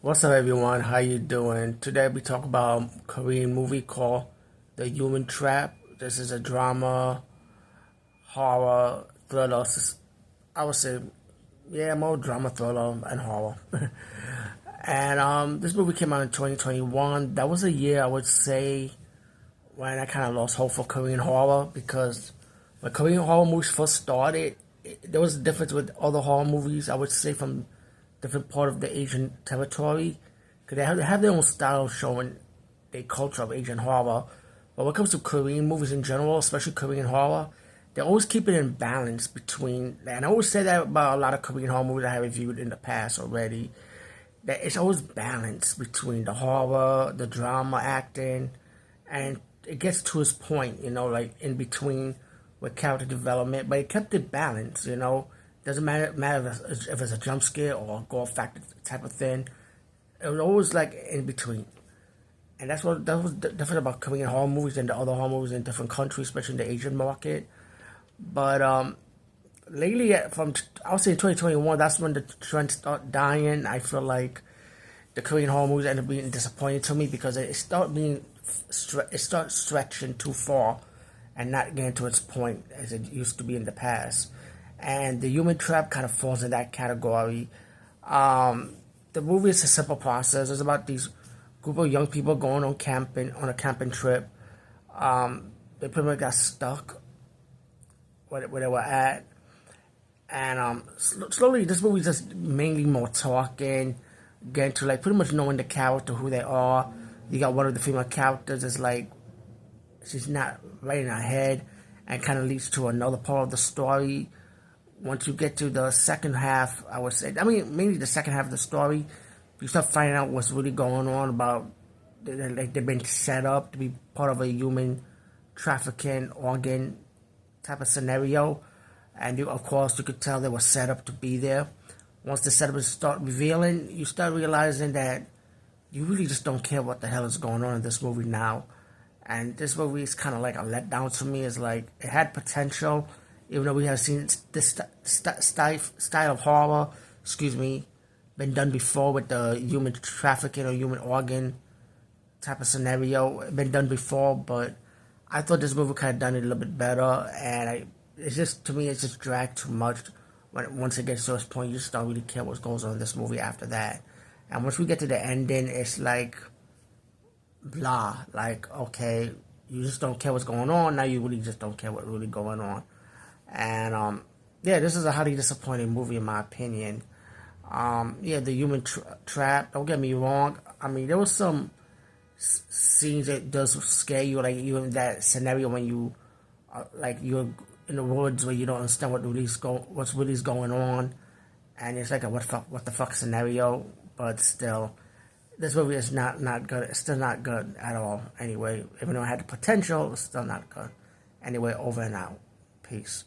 What's up, everyone? How you doing? Today we talk about a Korean movie called The Human Trap. This is a drama, horror, thriller. I would say, yeah, more drama, thriller, and horror. And this movie came out in 2021. That was a year I would say when I kind of lost hope for Korean horror because when Korean horror movies first started, there was a difference with other horror movies. I would say from different part of the Asian territory, because they have their own style showing the culture of Asian horror. But when it comes to Korean movies in general, especially Korean horror, they always keep it in balance between. And I always say that about a lot of Korean horror movies I have reviewed in the past already. That it's always balanced between the horror, the drama, acting, and it gets to its point, like in between with character development, but it kept it balanced. Doesn't matter if it's a jump scare or a gore factor type of thing. It was always like in between, and that was different about Korean horror movies than the other horror movies in different countries, especially in the Asian market. But lately, from I would say 2021, that's when the trend start dying. I feel like the Korean horror movies end up being disappointing to me because it starts stretching too far and not getting to its point as it used to be in the past. And the Human Trap kind of falls in that category. The movie is a simple process. It's about these group of young people going on a camping trip. They pretty much got stuck where they were at, and slowly this movie is just mainly more talking, getting to like pretty much knowing the character, who they are. You got one of the female characters is like she's not right in her head, and kind of leads to another part of the story. Once you get to the second half, I would say, I mean, mainly the second half of the story, you start finding out what's really going on about, like they've been set up to be part of a human trafficking organ type of scenario. And of course, you could tell they were set up to be there. Once the setup start revealing, you start realizing that you really just don't care what the hell is going on in this movie now. And this movie is kind of like a letdown to me. It's like it had potential, even though we have seen this style of horror, been done before with the human trafficking or human organ type of scenario. Been done before, but I thought this movie kind of done it a little bit better. And it's just, to me, it's just dragged too much. Once it gets to this point, you just don't really care what goes on in this movie after that. And once we get to the ending, it's like blah. Like, okay, you just don't care what's going on. Now you really just don't care what's really going on. And yeah, this is a highly disappointing movie in my opinion. Yeah, the human trap. Don't get me wrong. I mean, there was some scenes that does scare you, like even that scenario when you, like you're in the woods where you don't understand what's really going on, and it's like a what the fuck scenario. But still, this movie is not good. It's still not good at all. Anyway, even though it had the potential, it's still not good. Anyway, over and out. Peace.